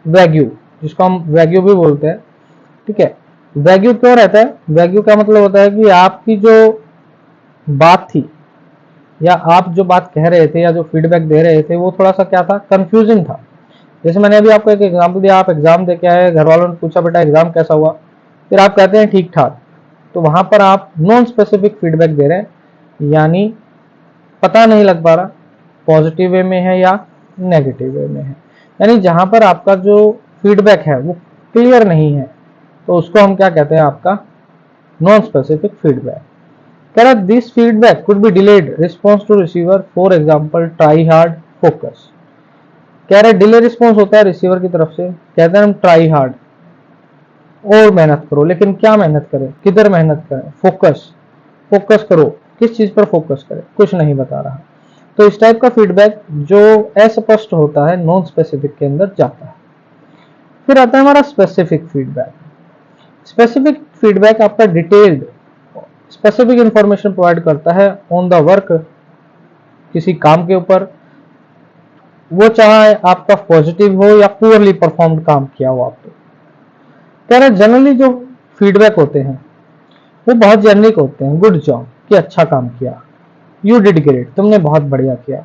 वैग्यू, जिसको हम वैग्यू भी बोलते हैं। ठीक है, वैग्यू क्यों रहता है? वैग्यू का मतलब होता है कि आपकी जो बात थी या आप जो बात कह रहे थे या जो फीडबैक दे रहे थे वो थोड़ा सा क्या था, कंफ्यूजिंग था। जैसे मैंने अभी आपको एक एग्जांपल दिया, आप एग्जाम दे के आए, घर वालों ने पूछा बेटा एग्जाम कैसा हुआ, फिर आप कहते हैं ठीक ठाक, तो वहां पर आप नॉन स्पेसिफिक फीडबैक दे रहे हैं, यानी पता नहीं लग पा रहा पॉजिटिव वे में है या नेगेटिव वे में है। यानी जहां पर आपका जो फीडबैक है वो क्लियर नहीं है, तो उसको हम क्या कहते हैं, आपका नॉन स्पेसिफिक फीडबैक। कह रहा this feedback could be delayed response to receiver, for example try hard, focus. कह रहे डिले रिस्पॉन्स होता है रिसीवर की तरफ से, कहते हैं हम ट्राई हार्ड और मेहनत करो, लेकिन क्या मेहनत करें, किधर मेहनत करें, फोकस, फोकस करो, किस चीज पर फोकस करें, कुछ नहीं बता रहा। तो इस टाइप का फीडबैक जो अस्पष्ट होता है नॉन स्पेसिफिक के अंदर जाता है। फिर आता है हमारा स्पेसिफिक फीडबैक। स्पेसिफिक फीडबैक आपका डिटेल्ड स्पेसिफिक इंफॉर्मेशन प्रोवाइड करता है ऑन द वर्क, किसी काम के ऊपर, वो चाहे आपका पॉजिटिव हो या पुअरली परफॉर्म्ड काम किया हो आपने। कह रहे जनरली जो फीडबैक होते हैं वो बहुत जेनरिक होते हैं, गुड जॉब, कि अच्छा काम किया, यू डिड ग्रेट, तुमने बहुत बढ़िया किया।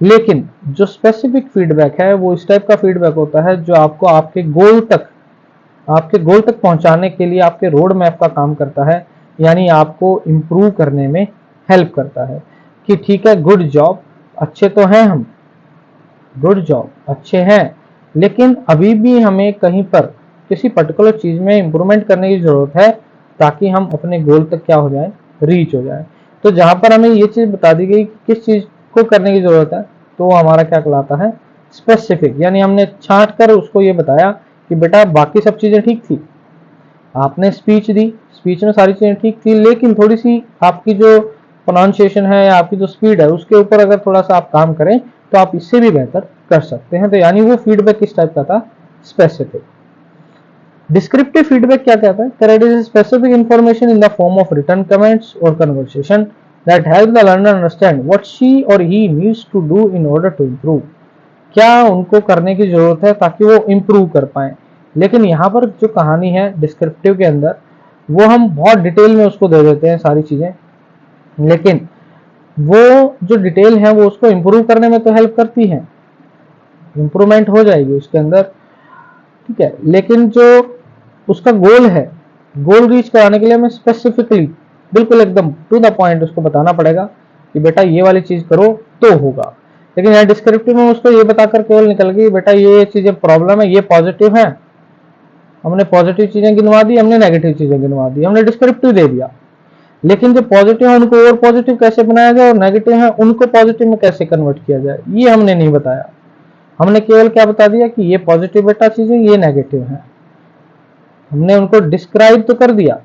लेकिन जो स्पेसिफिक फीडबैक है वो इस टाइप का फीडबैक होता है जो आपको आपके गोल तक पहुंचाने के लिए आपके रोड मैप का काम करता है, यानी आपको इम्प्रूव करने में हेल्प करता है कि ठीक है गुड जॉब, अच्छे तो हैं हम, गुड जॉब, अच्छे हैं, लेकिन अभी भी हमें कहीं पर किसी पर्टिकुलर चीज में इंप्रूवमेंट करने की जरूरत है ताकि हम अपने गोल तक क्या हो जाए, रीच हो जाए। तो जहां पर हमें ये चीज बता दी गई कि किस चीज को करने की जरूरत है, तो वो हमारा क्या कहलाता है, स्पेसिफिक। यानी हमने छांट कर उसको ये बताया कि बेटा बाकी सब चीजें ठीक थी, आपने स्पीच दी, स्पीच में सारी चीजें ठीक थी, लेकिन थोड़ी सी आपकी जो प्रोनाउंसिएशन है या आपकी जो स्पीड है उसके ऊपर अगर थोड़ा सा आप काम करें तो आप इससे भी बेहतर कर सकते हैं। तो यानी वो फीडबैक किस टाइप का था, स्पेसिफिक। डिस्क्रिप्टिव फीडबैक क्या कहता है, that is specific information in the form of written comments or conversation that help the learner understand what she or he needs to do in order to improve। क्या उनको करने की जरूरत है ताकि वो इम्प्रूव कर पाए। लेकिन यहाँ पर जो कहानी है डिस्क्रिप्टिव के अंदर, वो हम बहुत डिटेल में उसको दे देते हैं सारी चीजें, लेकिन वो जो डिटेल है वो उसको इम्प्रूव करने में तो हेल्प करती है, इम्प्रूवमेंट हो जाएगी उसके अंदर, ठीक है, लेकिन जो उसका गोल है, गोल रीच कराने के लिए हमें स्पेसिफिकली बिल्कुल एकदम टू द पॉइंट उसको बताना पड़ेगा कि बेटा ये वाली चीज करो तो होगा। लेकिन यहाँ डिस्क्रिप्टिव में उसको ये बताकर केवल निकल गई बेटा ये चीजें प्रॉब्लम है, ये पॉजिटिव है, हमने पॉजिटिव चीजें गिनवा दी, हमने नेगेटिव चीजें गिनवा दी, हमने डिस्क्रिप्टिव दे दिया। लेकिन जो पॉजिटिव है उनको और पॉजिटिव कैसे बनाया जाए और नेगेटिव है उनको पॉजिटिव में कैसे कन्वर्ट किया जाए, ये हमने नहीं बताया। हमने केवल क्या बता दिया कि ये पॉजिटिव बेटा चीजें, ये नेगेटिव है। हमने उनको डिस्क्राइब तो कर दिया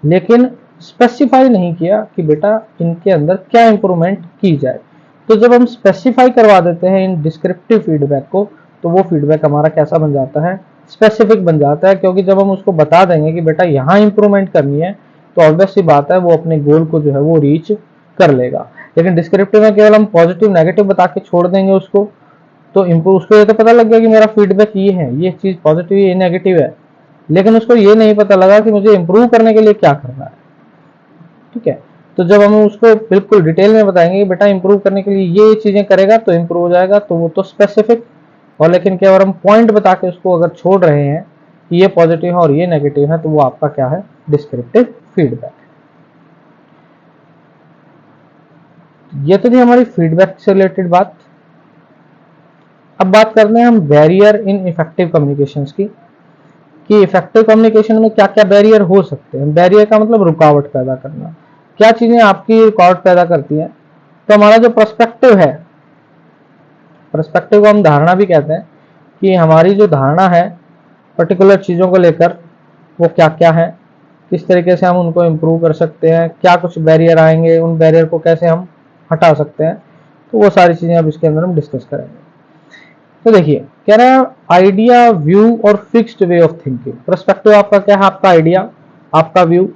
लेकिन स्पेसिफाई नहीं किया कि बेटा इनके अंदर क्या इंप्रूवमेंट की जाए। तो जब हम स्पेसिफाई करवा देते हैं इन डिस्क्रिप्टिव फीडबैक को, तो वो फीडबैक हमारा कैसा बन जाता है, स्पेसिफिक बन जाता है। क्योंकि जब हम उसको बता देंगे कि बेटा यहाँ इंप्रूवमेंट करनी है, तो ऑब्वियस सी बात है वो अपने गोल को जो है वो रीच कर लेगा। लेकिन डिस्क्रिप्टिव में केवल हम पॉजिटिव नेगेटिव बता के छोड़ देंगे उसको, तो इम्प्रूव, उसको ये तो पता लग गया कि मेरा फीडबैक ये है, ये चीज पॉजिटिव है, ये नेगेटिव है, लेकिन उसको ये नहीं पता लगा कि मुझे इंप्रूव करने के लिए क्या करना है। ठीक है, तो जब हम उसको बिल्कुल डिटेल में बताएंगे बेटा इंप्रूव करने के लिए ये चीजें करेगा तो इंप्रूव हो जाएगा, तो वो तो स्पेसिफिक। और लेकिन केवल हम पॉइंट बता के उसको अगर छोड़ रहे हैं कि ये पॉजिटिव है और ये नेगेटिव है, तो वो आपका क्या है, डिस्क्रिप्टिव फीडबैक। ये तो थी हमारी फीडबैक से रिलेटेड बात। अब बात करते हैं हम बैरियर इन इफेक्टिव कम्युनिकेशंस की, कि इफेक्टिव कम्युनिकेशन में क्या क्या बैरियर हो सकते हैं। बैरियर का मतलब रुकावट पैदा करना। क्या चीजें आपकी रुकावट पैदा करती हैं? तो हमारा जो पर्सपेक्टिव है, पर्सपेक्टिव को हम धारणा भी कहते हैं, कि हमारी जो धारणा है पर्टिकुलर चीज़ों को लेकर वो क्या क्या है, किस तरीके से हम उनको इम्प्रूव कर सकते हैं, क्या कुछ बैरियर आएंगे, उन बैरियर को कैसे हम हटा सकते हैं। तो वो सारी चीज़ें अब इसके अंदर हम डिस्कस करेंगे। तो देखिए कह रहा है आइडिया, व्यू और fixed way of thinking. Perspective आपका क्या है? आपका आइडिया, आपका व्यू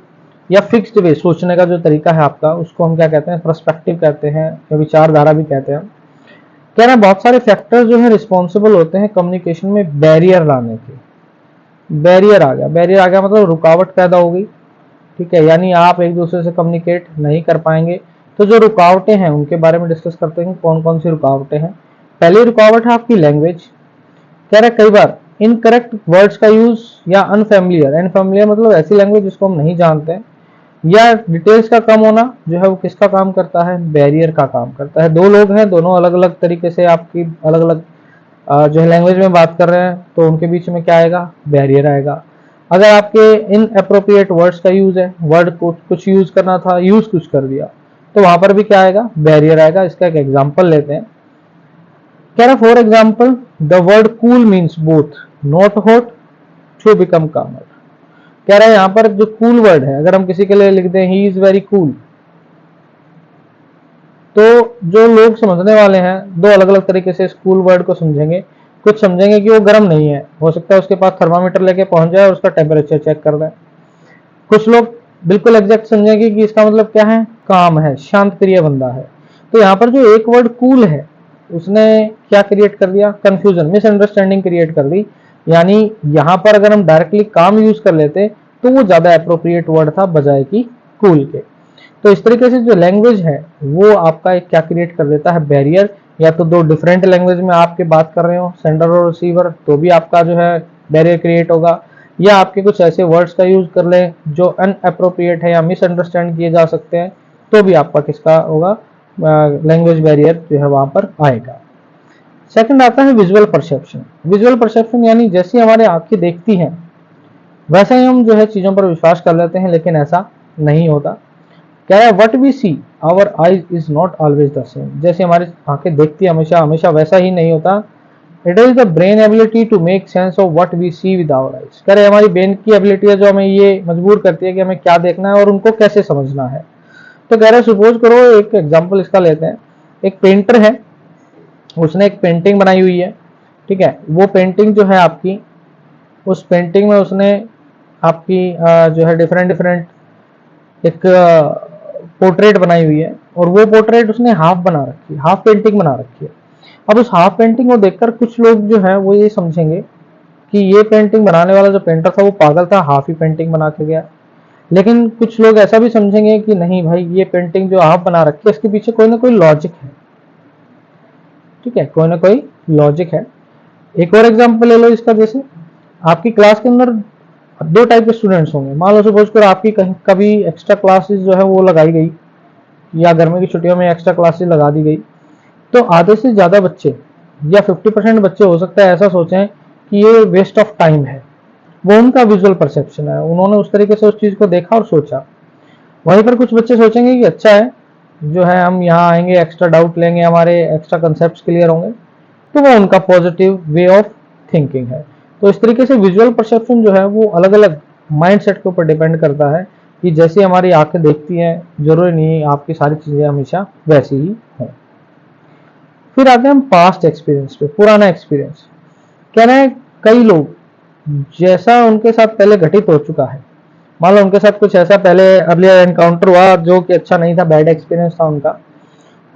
या फिक्स्ड वे, सोचने का जो तरीका है आपका, उसको हम क्या कहते हैं? पर्सपेक्टिव कहते हैं या विचारधारा भी कहते हैं। कह रहा है बहुत सारे फैक्टर जो है रिस्पॉन्सिबल होते हैं कम्युनिकेशन में बैरियर लाने के। बैरियर आ गया, बैरियर आ गया मतलब रुकावट पैदा हो गई, ठीक है, यानी आप एक दूसरे से कम्युनिकेट नहीं कर पाएंगे। तो जो रुकावटें हैं उनके बारे में डिस्कस करते हैं, कौन कौन सी रुकावटें हैं। पहली रुकावट है आपकी लैंग्वेज। कह रहा है कई बार इनकरेक्ट वर्ड्स का यूज या अनफेमिलियर, अनफेमिलियर मतलब ऐसी लैंग्वेज जिसको हम नहीं जानते हैं, या डिटेल्स का कम होना जो है वो किसका काम करता है? बैरियर का काम करता है। दो लोग हैं, दोनों अलग अलग तरीके से आपकी अलग अलग जो है लैंग्वेज में बात कर रहे हैं, तो उनके बीच में क्या आएगा? बैरियर आएगा। अगर आपके इन अप्रोप्रिएट वर्ड्स का यूज है, वर्ड को कुछ यूज करना था, यूज कुछ कर दिया, तो वहां पर भी क्या आएगा? बैरियर आएगा। इसका एक एग्जाम्पल लेते हैं। कह रहा for example the word cool means both not hot to become calmer. कह रहा है यहाँ पर जो कूल वर्ड है, अगर हम किसी के लिए लिख दें ही इज वेरी कूल, तो जो लोग समझने वाले हैं दो अलग अलग तरीके से इस कूल वर्ड को समझेंगे। कुछ समझेंगे कि वो गर्म नहीं है, हो सकता है उसके पास थर्मामीटर लेके पहुंच जाए और उसका टेम्परेचर चेक कर दें। कुछ लोग बिल्कुल एग्जैक्ट समझेंगे कि इसका मतलब क्या है? काम है, शांत प्रिय बंदा है। तो यहाँ पर जो एक वर्ड कूल है उसने क्या क्रिएट कर दिया? कंफ्यूजन, मिसअंडरस्टैंडिंग क्रिएट कर दी। यानी यहाँ पर अगर हम डायरेक्टली काम यूज कर लेते तो वो ज्यादा अप्रोप्रिएट वर्ड था बजाय कि कूल के। तो इस तरीके से जो लैंग्वेज है वो आपका एक क्या क्रिएट कर देता है? बैरियर। या तो दो डिफरेंट लैंग्वेज में आपके बात कर रहे हो, सेंडर और रिसीवर, तो भी आपका जो है बैरियर क्रिएट होगा। या आपके कुछ ऐसे वर्ड्स का यूज कर लें जो अनअप्रोप्रिएट है या मिसअंडरस्टैंड किए जा सकते हैं, तो भी आपका किसका होगा? लैंग्वेज बैरियर जो है वहां पर आएगा। सेकंड आता है विजुअल परसेप्शन। विजुअल परसेप्शन यानी जैसी हमारे आंखें देखती हैं वैसे ही हम जो है चीजों पर विश्वास कर लेते हैं, लेकिन ऐसा नहीं होता। क्या है? What we see our eyes is not always the same. जैसे हमारी आंखें देखती है हमेशा हमेशा वैसा ही नहीं होता। It is the brain ability to make sense of what we see with our eyes. कह रहे हमारी ब्रेन की एबिलिटी है जो हमें ये मजबूर करती है कि हमें क्या देखना है और उनको कैसे समझना है। तो कह रहे सपोज करो, एक एग्जाम्पल इसका लेते हैं। एक पेंटर है, उसने एक पेंटिंग बनाई हुई है, ठीक है। वो पेंटिंग जो है आपकी, उस पेंटिंग में उसने आपकी जो है डिफरेंट डिफरेंट एक पोर्ट्रेट बनाई हुई है, और वो पोर्ट्रेट उसने हाफ बना रखी है, हाफ पेंटिंग बना रखी है। अब उस हाफ पेंटिंग को देखकर कुछ लोग जो है वो ये समझेंगे कि ये पेंटिंग बनाने वाला जो पेंटर था वो पागल था, हाफ ही पेंटिंग बना के गया। लेकिन कुछ लोग ऐसा भी समझेंगे कि नहीं भाई, ये पेंटिंग जो हाफ बना रखी है इसके पीछे कोई ना कोई लॉजिक है, ठीक है, कोई ना कोई लॉजिक है। एक और एग्जांपल ले लो इसका। जैसे आपकी क्लास के अंदर दो टाइप के स्टूडेंट्स होंगे। मान लो सपोज कर आपकी कभी एक्स्ट्रा क्लासेस जो है वो लगाई गई, या गर्मी की छुट्टियों में एक्स्ट्रा क्लासेस लगा दी गई, तो आधे से ज्यादा बच्चे या 50% बच्चे हो सकता है ऐसा सोचें कि ये वेस्ट ऑफ टाइम है। वो उनका विजुअल परसेप्शन है, उन्होंने उस तरीके से उस चीज को देखा और सोचा। वहीं पर कुछ बच्चे सोचेंगे कि अच्छा है, जो है हम यहाँ आएंगे, एक्स्ट्रा डाउट लेंगे, हमारे एक्स्ट्रा कंसेप्ट क्लियर होंगे। तो वो उनका पॉजिटिव वे ऑफ थिंकिंग है। तो इस तरीके से विजुअल परसेप्शन जो है वो अलग अलग माइंडसेट के ऊपर डिपेंड करता है कि जैसे हमारी आंखें देखती हैं, जरूरी नहीं आपकी सारी चीजें हमेशा वैसी ही हों। फिर आते हैं हम पास्ट एक्सपीरियंस पे, पुराना एक्सपीरियंस। कह रहे हैं कई लोग जैसा उनके साथ पहले घटित हो चुका है, मान लो उनके साथ कुछ ऐसा पहले अर्लियर एनकाउंटर हुआ जो कि अच्छा नहीं था, बैड एक्सपीरियंस था उनका,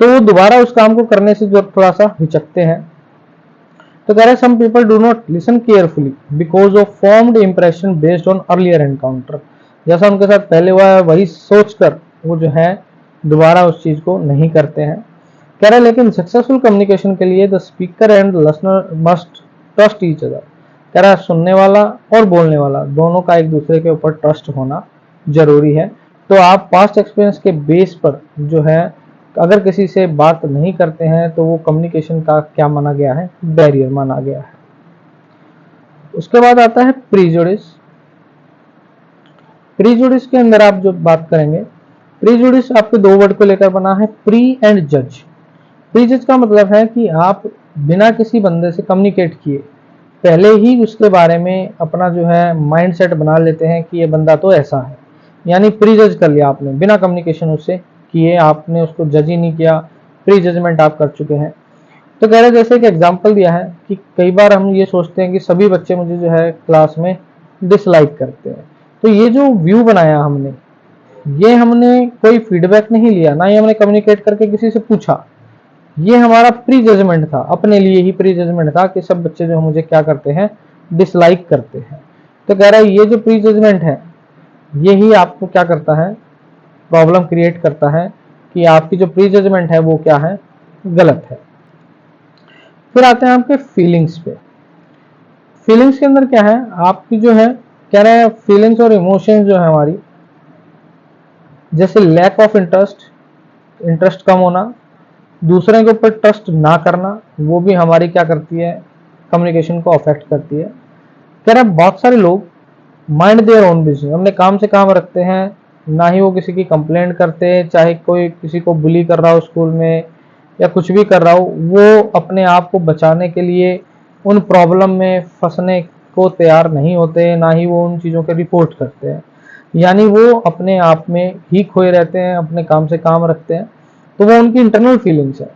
तो वो दोबारा उस काम को करने से जो थोड़ा सा हिचकते हैं। तो कह रहे some people do not listen carefully because of formed impression based on earlier encounter. जैसा उनके साथ पहले हुआ है वही सोचकर वो जो है दोबारा उस चीज को नहीं करते हैं। कह रहे लेकिन सक्सेसफुल कम्युनिकेशन के लिए the speaker and listener must trust each other. कह रहा है सुनने वाला और बोलने वाला दोनों का एक दूसरे के ऊपर ट्रस्ट होना जरूरी है। तो आप पास्ट एक्सपीरियंस के बेस पर जो है अगर किसी से बात नहीं करते हैं तो वो कम्युनिकेशन का क्या माना गया है? बैरियर माना गया है। उसके बाद आता है प्रीजुडिस। प्रीजुडिस के अंदर आप जो बात करेंगे, प्रीजुडिस आपके दो वर्ड को लेकर बना है, प्री एंड जज। प्री जज का मतलब है कि आप बिना किसी बंदे से कम्युनिकेट किए पहले ही उसके बारे में अपना जो है माइंडसेट बना लेते हैं कि ये बंदा तो ऐसा है, यानी प्री जज कर लिया आपने, बिना कम्युनिकेशन उससे किए, आपने उसको जज ही नहीं किया, प्री जजमेंट आप कर चुके हैं। तो कह रहे जैसे एक एग्जांपल दिया है कि कई बार हम ये सोचते हैं कि सभी बच्चे मुझे जो है क्लास में डिसलाइक करते हैं। तो ये जो व्यू बनाया हमने, ये हमने कोई फीडबैक नहीं लिया, ना ही हमने कम्युनिकेट करके किसी से पूछा, ये हमारा प्री जजमेंट था, अपने लिए ही प्री जजमेंट था कि सब बच्चे जो मुझे क्या करते हैं, डिसलाइक करते हैं। तो कह रहा है ये जो प्री जजमेंट है, ये ही आपको क्या करता है, प्रॉब्लम क्रिएट करता है कि आपकी जो प्री जजमेंट है वो क्या है, गलत है। फिर आते हैं आपके फीलिंग्स पे। फीलिंग्स के अंदर क्या है, आपकी जो है, कह रहे हैं फीलिंग्स और इमोशंस जो है हमारी, जैसे लैक ऑफ इंटरेस्ट, इंटरेस्ट कम होना, दूसरे के ऊपर ट्रस्ट ना करना, वो भी हमारी क्या करती है, कम्युनिकेशन को अफेक्ट करती है। कह रहे हैं बहुत सारे लोग माइंड देयर ओन बिजनेस, अपने काम से काम रखते हैं, ना ही वो किसी की कंप्लेंट करते, चाहे कोई किसी को बुली कर रहा हो स्कूल में या कुछ भी कर रहा हो, वो अपने आप को बचाने के लिए उन प्रॉब्लम में फंसने को तैयार नहीं होते, ना ही वो उन चीज़ों के रिपोर्ट करते हैं, यानी वो अपने आप में ही खोए रहते हैं, अपने काम से काम रखते हैं। तो वो उनकी इंटरनल फीलिंग्स है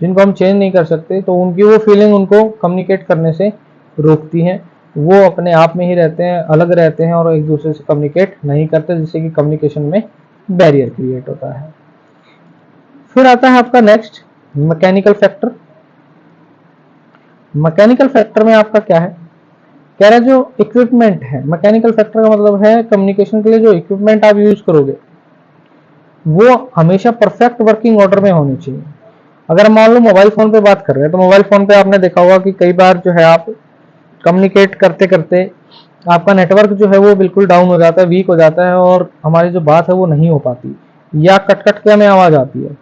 जिनको हम चेंज नहीं कर सकते, तो उनकी वो फीलिंग उनको कम्युनिकेट करने से रोकती हैं। वो अपने आप में ही रहते हैं, अलग रहते हैं और एक दूसरे से कम्युनिकेट नहीं करते, जिससे कि कम्युनिकेशन में बैरियर क्रिएट होता है। फिर आता है आपका next mechanical factor. Mechanical factor में आपका क्या है, कह रहा है जो इक्विपमेंट है, मैकेनिकल फैक्टर का मतलब है कम्युनिकेशन के लिए जो इक्विपमेंट आप यूज करोगे वो हमेशा परफेक्ट वर्किंग ऑर्डर में होनी चाहिए। अगर मान लो मोबाइल फोन पे बात कर रहे हैं, तो मोबाइल फोन पे आपने देखा होगा कि कई बार जो है आप कम्युनिकेट करते करते आपका नेटवर्क जो है वो बिल्कुल डाउन हो जाता है, वीक हो जाता है और हमारी जो बात है वो नहीं हो पाती, या कट कट के हमें आवाज आती है।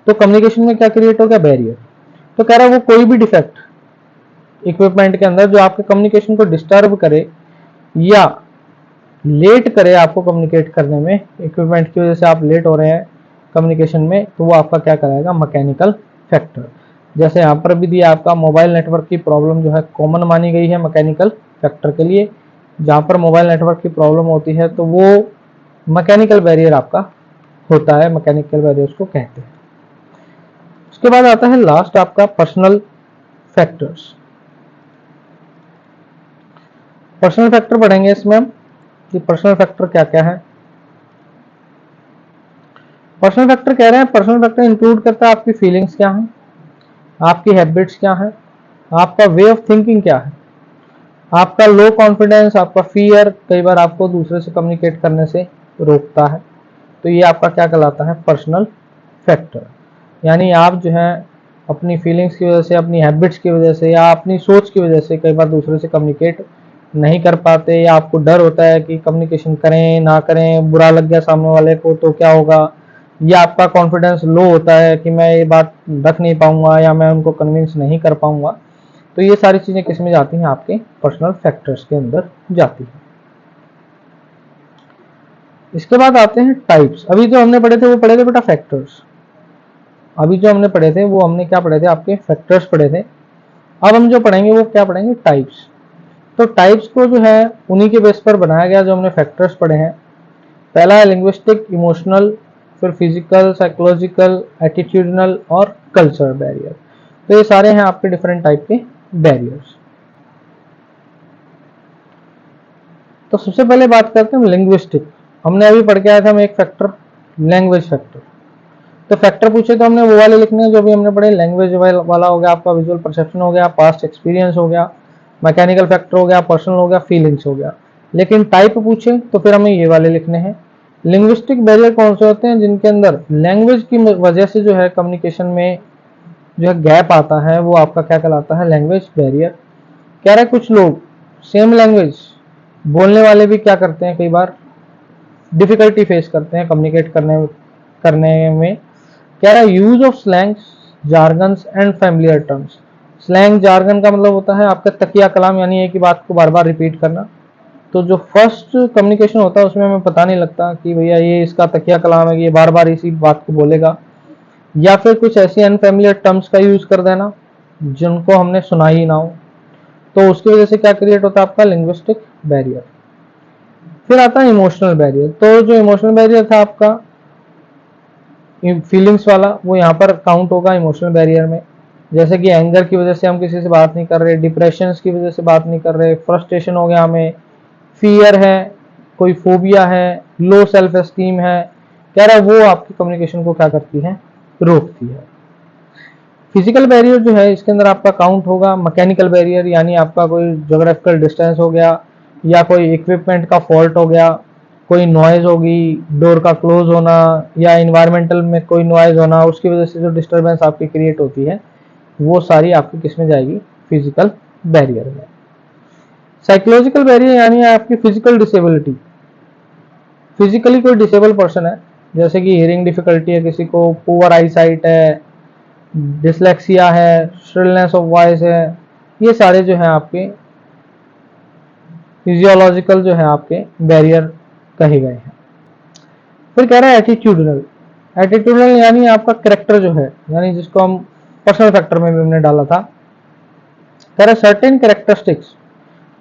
तो कम्युनिकेशन में क्या क्रिएट हो गया, बैरियर। तो कह रहा है वो कोई भी डिफेक्ट इक्विपमेंट के अंदर जो आपके कम्युनिकेशन को डिस्टर्ब करे या लेट करे आपको कम्युनिकेट करने में, इक्विपमेंट की वजह से आप लेट हो रहे हैं कम्युनिकेशन में, तो वो आपका क्या कराएगा, मैकेनिकल फैक्टर। जैसे यहाँ पर भी दिया आपका मोबाइल नेटवर्क की प्रॉब्लम जो है कॉमन मानी गई है मैकेनिकल फैक्टर के लिए। जहाँ पर मोबाइल नेटवर्क की प्रॉब्लम होती है तो वो मैकेनिकल बैरियर आपका होता है, मैकेनिकल बैरियर को कहते हैं। उसके बाद आता है लास्ट आपका पर्सनल फैक्टर्स। पर्सनल फैक्टर पढ़ेंगे इसमें हम कि पर्सनल फैक्टर क्या क्या है। पर्सनल फैक्टर कह रहे हैं, पर्सनल फैक्टर इंक्लूड करता है आपकी फीलिंग्स क्या है, आपकी हैबिट्स क्या है, आपका वे ऑफ थिंकिंग क्या है, आपका लो कॉन्फिडेंस, आपका फियर कई बार आपको दूसरे से कम्युनिकेट करने से रोकता है। तो ये आपका क्या कहलाता है, पर्सनल फैक्टर। यानी आप जो है अपनी फीलिंग्स की वजह से, अपनी हैबिट्स की वजह से या अपनी सोच की वजह से कई बार दूसरे से कम्युनिकेट नहीं कर पाते, या आपको डर होता है कि कम्युनिकेशन करें ना करें, बुरा लग गया सामने वाले को तो क्या होगा, या आपका कॉन्फिडेंस लो होता है कि मैं ये बात रख नहीं पाऊंगा या मैं उनको कन्विंस नहीं कर पाऊंगा। तो ये सारी चीजें किस में जाती हैं, आपके पर्सनल फैक्टर्स के अंदर जाती हैं। इसके बाद आते हैं टाइप्स। अभी जो हमने पढ़े थे वो पढ़े थे बेटा फैक्टर्स, अभी जो हमने पढ़े थे वो हमने क्या पढ़े थे, आपके फैक्टर्स पढ़े थे। अब हम जो पढ़ेंगे वो क्या पढ़ेंगे, टाइप्स। तो टाइप्स को जो है उन्हीं के बेस पर बनाया गया जो हमने फैक्टर्स पढ़े हैं। पहला है लिंग्विस्टिक, इमोशनल, फिर फिजिकल, साइकोलॉजिकल, एटीट्यूडनल और कल्चरल बैरियर। तो ये सारे हैं आपके डिफरेंट टाइप के बैरियर्स। तो सबसे पहले बात करते हैं लिंग्विस्टिक। हमने अभी पढ़ के आया था हम एक फैक्टर, लैंग्वेज फैक्टर। तो फैक्टर पूछे तो हमने वो वाले लिखने हैं जो भी हमने पढ़े, लैंग्वेज वाला हो गया, आपका विजुअल परसेप्शन हो गया, पास्ट एक्सपीरियंस हो गया, मैकेनिकल फैक्टर हो गया, पर्सनल हो गया, फीलिंग्स हो गया। लेकिन टाइप पूछे तो फिर हमें ये वाले लिखने हैं। लिंग्विस्टिक बैरियर कौन से होते हैं, जिनके अंदर लैंग्वेज की वजह से जो है कम्युनिकेशन में जो है गैप आता है, वो आपका क्या कहलाता है, लैंग्वेज बैरियर। कह रहे कुछ लोग सेम लैंग्वेज बोलने वाले भी क्या करते हैं, कई बार डिफिकल्टी फेस करते हैं कम्युनिकेट करने में। कह रहा है use of slangs, jargons and familiar terms. Slang jargon का मतलब होता है आपका तकिया कलाम, यानी एक ही बात को बार बार रिपीट करना। तो जो फर्स्ट कम्युनिकेशन होता है उसमें हमें पता नहीं लगता कि भैया ये इसका तकिया कलाम है कि ये बार बार इसी बात को बोलेगा, या फिर कुछ ऐसी अनफेमिलियर टर्म्स का यूज कर देना जिनको हमने सुना ही ना हो। तो उसकी वजह से क्या क्रिएट होता है आपका लिंग्विस्टिक बैरियर। फिर आता है इमोशनल बैरियर। तो जो इमोशनल बैरियर था आपका फीलिंग्स वाला, वो यहाँ पर काउंट होगा इमोशनल बैरियर में। जैसे कि एंगर की वजह से हम किसी से बात नहीं कर रहे, डिप्रेशन की वजह से बात नहीं कर रहे, फ्रस्ट्रेशन हो गया हमें, फियर है, कोई फोबिया है, लो सेल्फ एस्टीम है, कह रहा है वो आपकी कम्युनिकेशन को क्या करती है, रोकती है। फिजिकल बैरियर जो है इसके अंदर आपका काउंट होगा मैकेनिकल बैरियर, यानी आपका कोई ज्योग्राफिकल डिस्टेंस हो गया, या कोई इक्विपमेंट का फॉल्ट हो गया, कोई नॉइज होगी, डोर का क्लोज होना, या इन्वायरमेंटल में कोई नॉइज होना, उसकी वजह से जो डिस्टर्बेंस आपकी क्रिएट होती है, वो सारी आपकी किस में जाएगी, फिजिकल बैरियर में। साइकोलॉजिकल बैरियर यानी आपकी फिजिकल डिसेबिलिटी। फिजिकली कोई डिसेबल पर्सन है, जैसे कि हियरिंग डिफिकल्टी है किसी को, पुअर आई साइट है, डिसलेक्सिया है, श्रिलनेस ऑफ वॉइस है, ये सारे जो है आपके फिजियोलॉजिकल जो है आपके बैरियर कहे गए हैं। फिर कह रहा है एटीट्यूडनल। एटीट्यूडनल यानी आपका करेक्टर जो है, यानी जिसको हम पर्सनल फैक्टर में भी हमने डाला था। कह रहा है सर्टेन कैरेक्टरिस्टिक्स,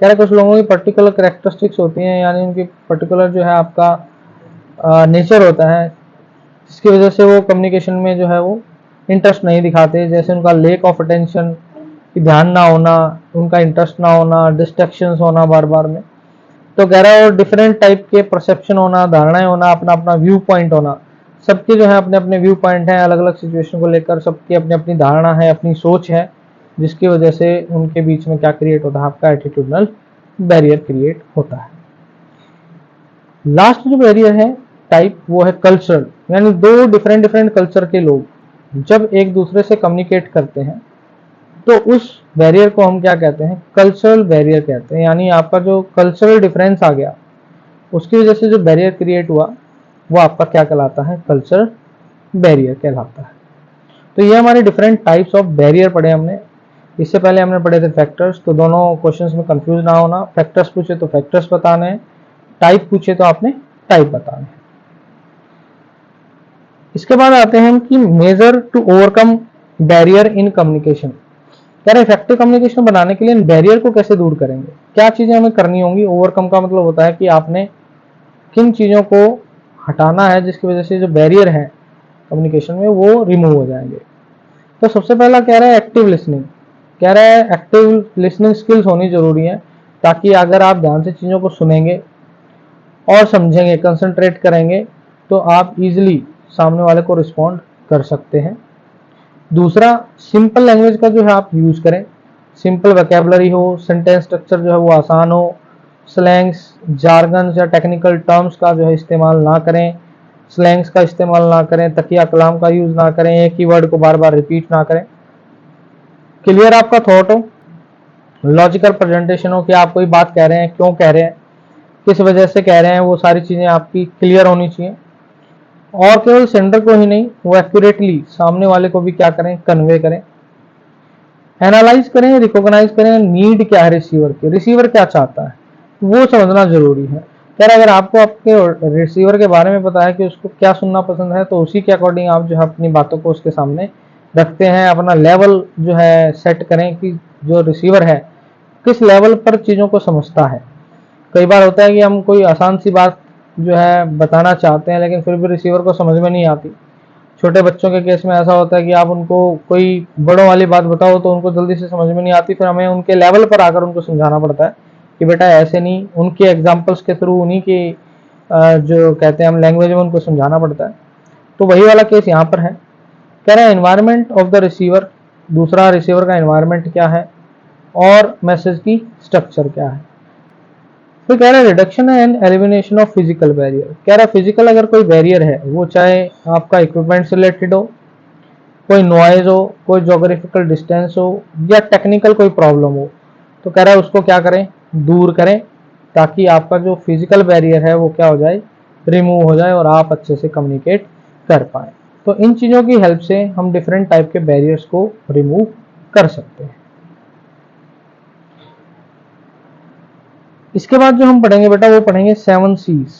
कह रहे कुछ लोगों की पर्टिकुलर कैरेक्टरिस्टिक्स होती हैं, यानी उनकी पर्टिकुलर जो है आपका नेचर होता है, जिसकी वजह से वो कम्युनिकेशन में जो है वो इंटरेस्ट नहीं दिखाते। जैसे उनका लेक ऑफ अटेंशन, कि ध्यान ना होना, उनका इंटरेस्ट ना होना, डिस्ट्रैक्शंस होना बार बार में। तो कह रहा है और डिफरेंट टाइप के परसेप्शन होना, धारणाएं होना, अपना अपना व्यू पॉइंट होना। सबके जो है अपने अपने व्यू पॉइंट हैं, अलग अलग सिचुएशन को लेकर सबकी अपनी अपनी धारणा है, अपनी सोच है, जिसकी वजह से उनके बीच में क्या क्रिएट होता है, आपका एटीट्यूडनल बैरियर क्रिएट होता है। लास्ट जो बैरियर है टाइप, वो है कल्चरल, यानी दो डिफरेंट डिफरेंट कल्चर के लोग जब एक दूसरे से कम्युनिकेट करते हैं तो उस बैरियर को हम क्या कहते हैं, कल्चरल बैरियर कहते हैं। यानी आपका जो कल्चरल डिफरेंस आ गया, उसकी वजह से जो बैरियर क्रिएट हुआ, वो आपका क्या कहलाता है, कल्चरल बैरियर कहलाता है। तो ये हमारे डिफरेंट टाइप्स ऑफ बैरियर पढ़े हमने। इससे पहले हमने पढ़े थे फैक्टर्स, तो दोनों क्वेश्चंस में कंफ्यूज ना होना, फैक्टर्स पूछे तो फैक्टर्स बताने हैं, टाइप पूछे तो आपने टाइप बताने हैं। इसके बाद आते हैं कि major to overcome barrier in communication. कह रहे इफेक्टिव कम्युनिकेशन बनाने के लिए इन बैरियर को कैसे दूर करेंगे, क्या चीजें हमें करनी होंगी। ओवरकम का मतलब होता है कि आपने किन चीजों को हटाना है जिसकी वजह से जो बैरियर है कम्युनिकेशन में वो रिमूव हो जाएंगे। तो सबसे पहला कह रहा है एक्टिव लिसनिंग। कह रहा है एक्टिव लिसनिंग स्किल्स होनी जरूरी है, ताकि अगर आप ध्यान से चीज़ों को सुनेंगे और समझेंगे, कंसंट्रेट करेंगे, तो आप इजीली सामने वाले को रिस्पॉन्ड कर सकते हैं। दूसरा, सिंपल लैंग्वेज का जो है आप यूज करें, सिंपल वोकैबुलरी हो, सेंटेंस स्ट्रक्चर जो है वो आसान हो, स्लैंग्स, जार्गन्स या टेक्निकल टर्म्स का जो है इस्तेमाल ना करें, स्लैंग्स का इस्तेमाल ना करें, तकिया कलाम का यूज ना करें, एक ही वर्ड को बार बार रिपीट ना करें। क्लियर आपका थॉट हो, लॉजिकल प्रेजेंटेशन हो कि आप कोई बात कह रहे हैं, क्यों कह रहे हैं, किस वजह से कह रहे हैं, वो सारी चीजें आपकी क्लियर होनी चाहिए। और केवल सेंडर को ही नहीं, वो एक्यूरेटली सामने वाले को भी क्या करें, कन्वे करें। एनालाइज करें, रिकॉग्नाइज करें नीड क्या है रिसीवर की, रिसीवर क्या चाहता है वो समझना जरूरी है। यार अगर आपको आपके रिसीवर के बारे में पता है कि उसको क्या सुनना पसंद है, तो उसी के अकॉर्डिंग आप जो है अपनी बातों को उसके सामने रखते हैं, अपना लेवल जो है सेट करें कि जो रिसीवर है किस लेवल पर चीज़ों को समझता है। कई बार होता है कि हम कोई आसान सी बात जो है बताना चाहते हैं, लेकिन फिर भी रिसीवर को समझ में नहीं आती। छोटे बच्चों के केस में ऐसा होता है कि आप उनको कोई बड़ों वाली बात बताओ तो उनको जल्दी से समझ में नहीं आती, फिर हमें उनके लेवल पर आकर उनको समझाना पड़ता है कि बेटा ऐसे नहीं, उनके एग्जाम्पल्स के थ्रू, उन्हीं की जो कहते हैं हम लैंग्वेज में उनको समझाना पड़ता है। तो वही वाला केस यहाँ पर है। कह रहे हैं एनवायरमेंट ऑफ द रिसीवर, दूसरा रिसीवर का एनवायरमेंट क्या है और मैसेज की स्ट्रक्चर क्या है। फिर कह रहा है reduction and elimination of physical barrier. कह रहा है फिजिकल अगर कोई बैरियर है, वो चाहे आपका इक्विपमेंट से रिलेटेड हो, कोई नॉइज हो, कोई जोग्राफिकल डिस्टेंस हो, या टेक्निकल कोई प्रॉब्लम हो, तो कह रहा है उसको क्या करें, दूर करें, ताकि आपका जो फिजिकल बैरियर है वो क्या हो जाए, रिमूव हो जाए और आप अच्छे से कम्युनिकेट कर पाए। तो इन चीज़ों की हेल्प से हम डिफरेंट टाइप के बैरियर्स को रिमूव कर सकते हैं। इसके बाद जो हम पढ़ेंगे बेटा वो पढ़ेंगे 7 C's।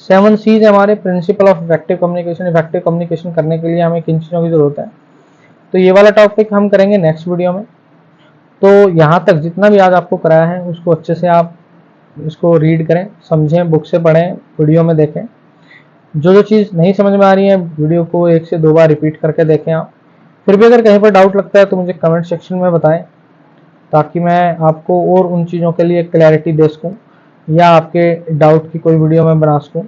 7 C's हमारे principle of effective communication. Effective communication करने के लिए हमें किन चीज़ों की जरूरत है, तो ये वाला टॉपिक हम करेंगे नेक्स्ट वीडियो में। तो यहाँ तक जितना भी आज आपको कराया है उसको अच्छे से आप इसको रीड करें, समझें, बुक से पढ़ें, वीडियो में देखें। जो जो चीज़ नहीं समझ में आ रही है वीडियो को 1 से 2 बार रिपीट करके देखें आप। फिर भी अगर कहीं पर डाउट लगता है तो मुझे कमेंट सेक्शन में बताएं, ताकि मैं आपको और उन चीज़ों के लिए क्लैरिटी दे सकूँ या आपके डाउट की कोई वीडियो मैं बना सकूँ।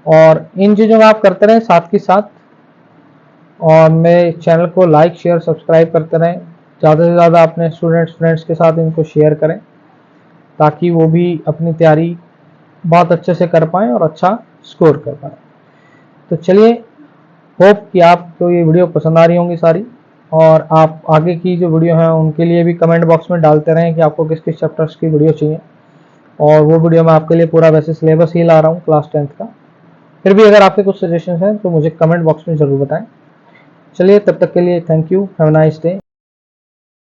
और इन चीज़ों को आप करते रहें साथ के साथ, और मेरे चैनल को लाइक शेयर सब्सक्राइब करते रहें। ज़्यादा से ज़्यादा अपने फ्रेंड्स के साथ इनको शेयर करें, ताकि वो भी अपनी तैयारी बहुत अच्छे से कर पाएँ और अच्छा स्कोर कर पाएँ। तो चलिए, होप कि आपको ये वीडियो पसंद आ रही होंगी सारी, और आप आगे की जो वीडियो हैं उनके लिए भी कमेंट बॉक्स में डालते रहें कि आपको किस किस चैप्टर्स की वीडियो चाहिए, और वो वीडियो मैं आपके लिए पूरा वैसे सिलेबस ही ला रहा हूँ क्लास 10th का। फिर भी अगर आपके कुछ सजेशंस हैं तो मुझे कमेंट बॉक्स में ज़रूर बताएं। चलिए, तब तक के लिए thank you, have a nice day.